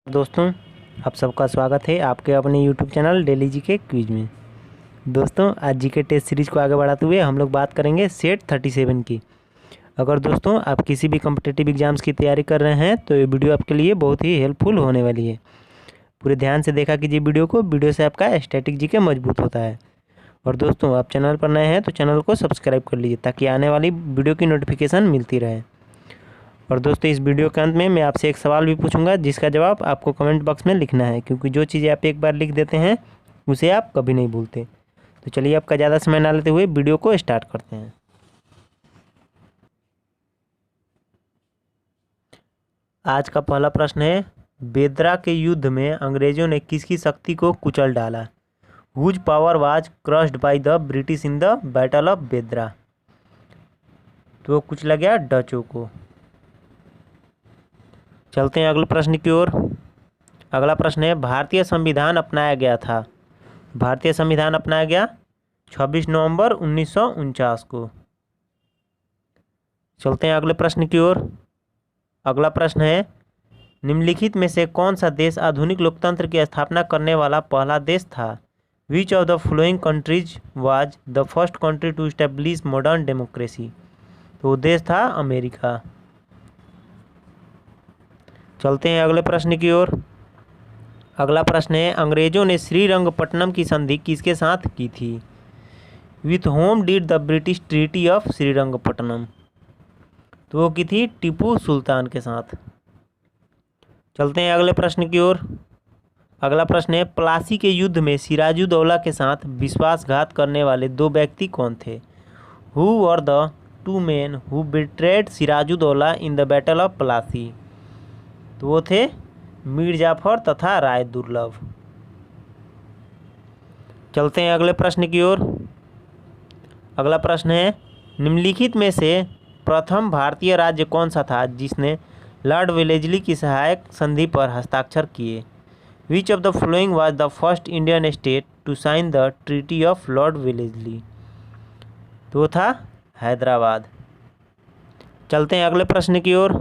दोस्तों, आप सबका स्वागत है आपके अपने YouTube channel daily GK quiz में। दोस्तों, आज जीके टेस्ट सीरीज़ को आगे बढ़ाते हुए हम लोग बात करेंगे सेट 37 की। अगर दोस्तों आप किसी भी कॉम्पिटिटिव एग्जाम्स की तैयारी कर रहे हैं तो ये वीडियो आपके लिए बहुत ही हेल्पफुल होने वाली है। पूरे ध्यान से देखा कीजिए वीडियो से आपका स्टैटिक जीके मजबूत होता है। और दोस्तों, आप चैनल पर नए हैं तो चैनल को सब्सक्राइब कर लीजिए ताकि आने वाली वीडियो की नोटिफिकेशन मिलती रहे। और दोस्तों, इस वीडियो के अंत में मैं आपसे एक सवाल भी पूछूंगा जिसका जवाब आपको कमेंट बॉक्स में लिखना है, क्योंकि जो चीज़ें आप एक बार लिख देते हैं उसे आप कभी नहीं भूलते। तो चलिए आपका ज़्यादा समय ना लेते हुए वीडियो को स्टार्ट करते हैं। आज का पहला प्रश्न है, बेदरा के युद्ध में अंग्रेजों ने किसकी शक्ति को कुचल डाला? Whose power was crushed by the British in the battle of Bedara? तो कुचला गया डचों को। चलते हैं अगले प्रश्न की ओर। अगला प्रश्न है, भारतीय संविधान अपनाया गया था। भारतीय संविधान अपनाया गया 26 नवंबर 1949 को। चलते हैं अगले प्रश्न की ओर। अगला प्रश्न है, निम्नलिखित में से कौन सा देश आधुनिक लोकतंत्र की स्थापना करने वाला पहला देश था? Which of the following countries was the first country to establish modern democracy? तो देश था अमेरिका। चलते हैं अगले प्रश्न की ओर। अगला प्रश्न है, अंग्रेजों ने श्रीरंगपट्टनम की संधि किसके साथ की थी? With whom did the British treaty of Srirangapatnam? तो वो की थी टीपू सुल्तान के साथ। चलते हैं अगले प्रश्न की ओर। अगला प्रश्न है, प्लासी के युद्ध में सिराजुद्दौला के साथ विश्वासघात करने वाले दो व्यक्ति कौन थे? Who were the two men who betrayed Sirajuddaulah in the battle of Plassey? तो वो थे मीर जाफर तथा राय दुर्लभ। चलते हैं अगले प्रश्न की ओर। अगला प्रश्न है, निम्नलिखित में से प्रथम भारतीय राज्य कौन सा था जिसने लॉर्ड वेलेस्ली की सहायक संधि पर हस्ताक्षर किए? Which of the following was the first Indian state to sign the treaty of Lord Wellesley? तो वो था हैदराबाद। चलते हैं अगले प्रश्न की ओर।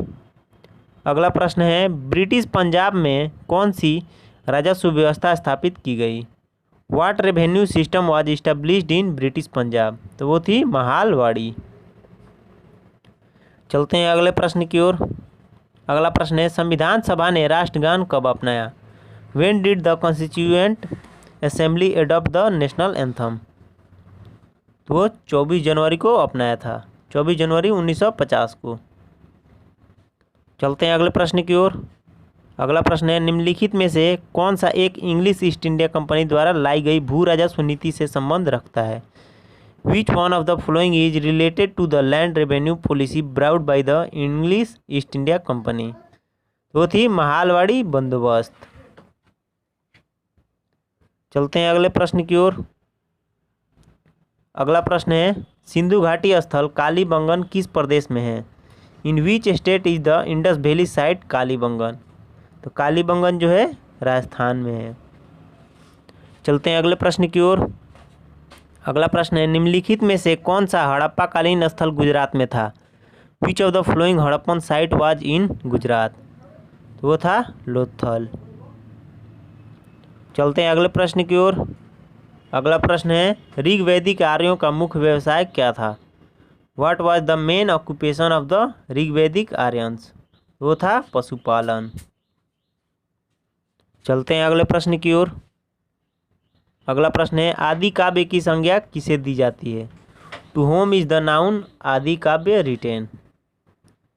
अगला प्रश्न है, ब्रिटिश पंजाब में कौन सी राजस्व व्यवस्था स्थापित की गई? What revenue system was established in British Punjab? तो वो थी महालवाड़ी। चलते हैं अगले प्रश्न की ओर। अगला प्रश्न है, संविधान सभा ने राष्ट्रगान कब अपनाया? When did the constituent assembly adopt the national anthem? तो वो 24 जनवरी को अपनाया था, 24 जनवरी 1950 को। चलते हैं अगले प्रश्न की ओर। अगला प्रश्न है, निम्नलिखित में से कौन सा एक इंग्लिश ईस्ट इंडिया कंपनी द्वारा लाई गई भू राजस्व नीति से संबंध रखता है? Which one of the following is related to the land revenue policy brought by the English East India company? वो थी महालवाड़ी बंदोबस्त। चलते हैं अगले प्रश्न की ओर। अगला प्रश्न है, सिंधु घाटी स्थल कालीबंगन किस प्रदेश में है? In which state is the Indus valley site Kalibangan? तो कालीबंगन जो है राजस्थान में है। चलते हैं अगले प्रश्न की ओर। अगला प्रश्न है, निम्नलिखित में से कौन सा हड़प्पा कालीन स्थल गुजरात में था? Which of the following Harappan site was in Gujarat? तो वो था लोथल। चलते हैं अगले प्रश्न की ओर। अगला प्रश्न है, ऋग्वैदिक आर्यों का मुख्य व्यवसाय क्या था? What was the main occupation of the Rigvedic Aryans? वो था पशुपालन। चलते हैं अगले प्रश्न की ओर। अगला प्रश्न है, आदि काव्य की संज्ञा किसे दी जाती है? To whom is the known Adi Kavya retain?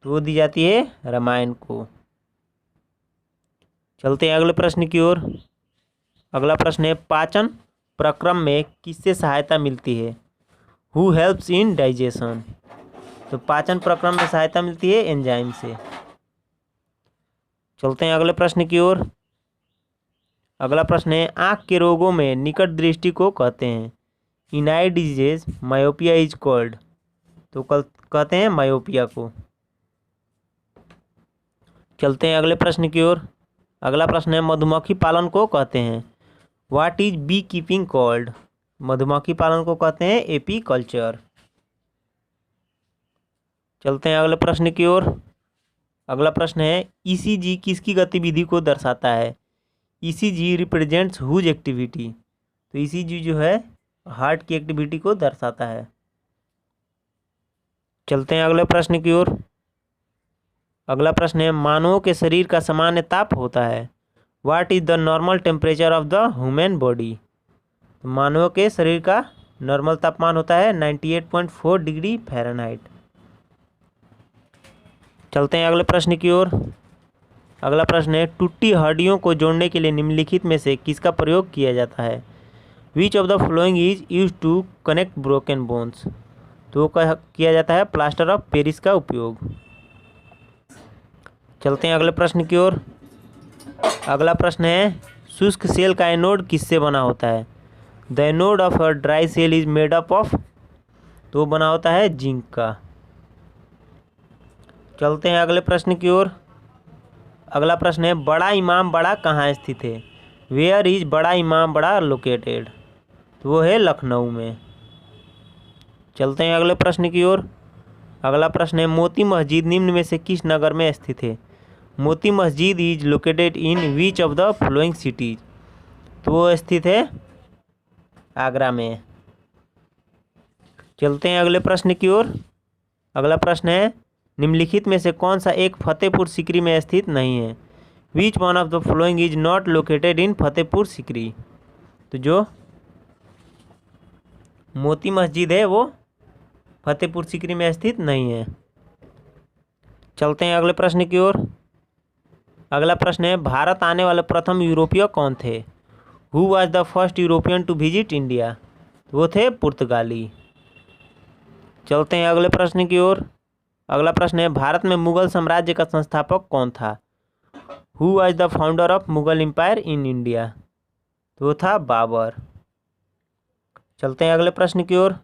तो वो दी जाती है रामायण को। चलते हैं अगले प्रश्न की ओर। अगला प्रश्न है, पाचन प्रक्रम में किससे सहायता मिलती है? Who helps in digestion? तो पाचन प्रक्रम में सहायता मिलती है एंजाइम से। चलते हैं अगले प्रश्न की ओर। अगला प्रश्न है, आँख के रोगों में निकट दृष्टि को कहते हैं? In eye disease myopia is called? तो कहते हैं मायोपिया को। चलते हैं अगले प्रश्न की ओर। अगला प्रश्न है, मधुमक्खी पालन को कहते हैं? What is bee keeping called? मधुमक्खी पालन को कहते हैं एपीकल्चर। चलते हैं अगले प्रश्न की ओर। अगला प्रश्न है ईसीजी किसकी गतिविधि को दर्शाता है? ECG represents whose activity. तो ईसीजी जो है हार्ट की एक्टिविटी को दर्शाता है। चलते हैं अगले प्रश्न की ओर। अगला प्रश्न है मानवों के शरीर का सामान्य ताप होता है। What is the normal temperature of the human body? मानवों के शरीर का नॉर्मल तापमान होता है 98.4 डिग्री फ़ारेनहाइट। चलते हैं अगले प्रश्न की ओर। अगला प्रश्न है टूटी हड्डियों को जोड़ने के लिए निम्नलिखित में से किसका प्रयोग किया जाता है? Which of the following is use to connect broken bones? तो किया जाता है प्लास्टर ऑफ पेरिस का उपयोग। चलते हैं अगले प्रश्न की ओर। अगला प्रश्न है शुष्क सेल का एनोड किससे बना होता है? The anode of a dry cell is made up of. तो बना होता है जिंक का। चलते हैं अगले प्रश्न की ओर। अगला प्रश्न है बड़ा इमाम बड़ा कहाँ स्थित है? वेयर इज बड़ा इमाम बड़ा लोकेटेड? तो वो है लखनऊ में। चलते हैं अगले प्रश्न की ओर। अगला प्रश्न है मोती मस्जिद निम्न में से किस नगर में स्थित है? Moti Masjid is located in which of the following cities? तो वो स्थित है आगरा में। चलते हैं अगले प्रश्न की ओर। अगला प्रश्न है निम्नलिखित में से कौन सा एक फतेहपुर सीकरी में स्थित नहीं है? Which one of the following is not located in Fatehpur Sikri? तो जो मोती मस्जिद है वो फतेहपुर सीकरी में स्थित नहीं है। चलते हैं अगले प्रश्न की ओर। अगला प्रश्न है भारत आने वाले प्रथम यूरोपीय कौन थे? Who was the first European to visit India? वो थे पुर्तगाली। चलते हैं अगले प्रश्न की ओर। अगला प्रश्न है भारत में मुगल साम्राज्य का संस्थापक कौन था? Who was the founder of Mughal empire in India? तो वो था बाबर। चलते हैं अगले प्रश्न की ओर।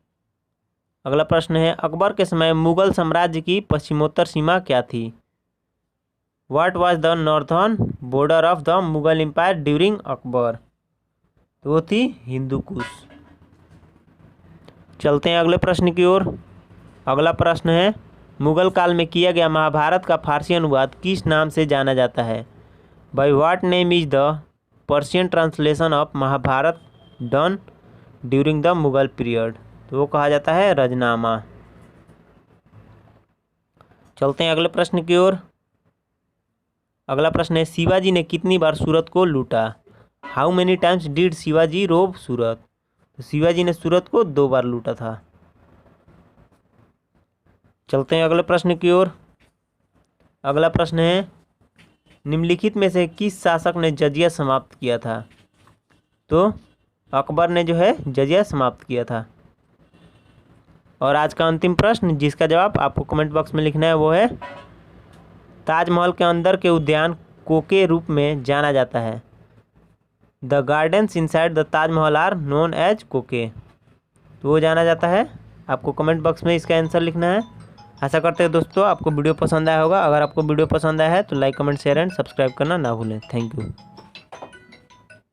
अगला प्रश्न है अकबर के समय मुगल साम्राज्य की पश्चिमोत्तर सीमा क्या थी? What was the northern border of the Mughal empire during Akbar? तो वो थी हिंदू कुश। चलते हैं अगले प्रश्न की ओर। अगला प्रश्न है मुगल काल में किया गया महाभारत का फारसी अनुवाद किस नाम से जाना जाता है? By what name is the Persian translation of Mahabharata done during the Mughal period? तो वो कहा जाता है रजनामा। चलते हैं अगले प्रश्न की ओर। अगला प्रश्न है शिवाजी ने कितनी बार सूरत को लूटा? How many times did Shivaji रोब सूरत? तो शिवाजी ने सूरत को 2 बार लूटा था। चलते हैं अगले प्रश्न की ओर। अगला प्रश्न है निम्नलिखित में से किस शासक ने जजिया समाप्त किया था? तो अकबर ने जो है जजिया समाप्त किया था। और आज का अंतिम प्रश्न जिसका जवाब आपको कमेंट बॉक्स में लिखना है वो है ताजमहल के अंदर के उद्यान को के रूप में जाना जाता है? The gardens inside the Taj Mahal are known as कोके। तो वो जाना जाता है। आपको कमेंट बॉक्स में इसका आंसर लिखना है। आशा करते हैं दोस्तों आपको वीडियो पसंद आया होगा। अगर आपको वीडियो पसंद आया है तो like comment share and subscribe करना ना भूलें। Thank you.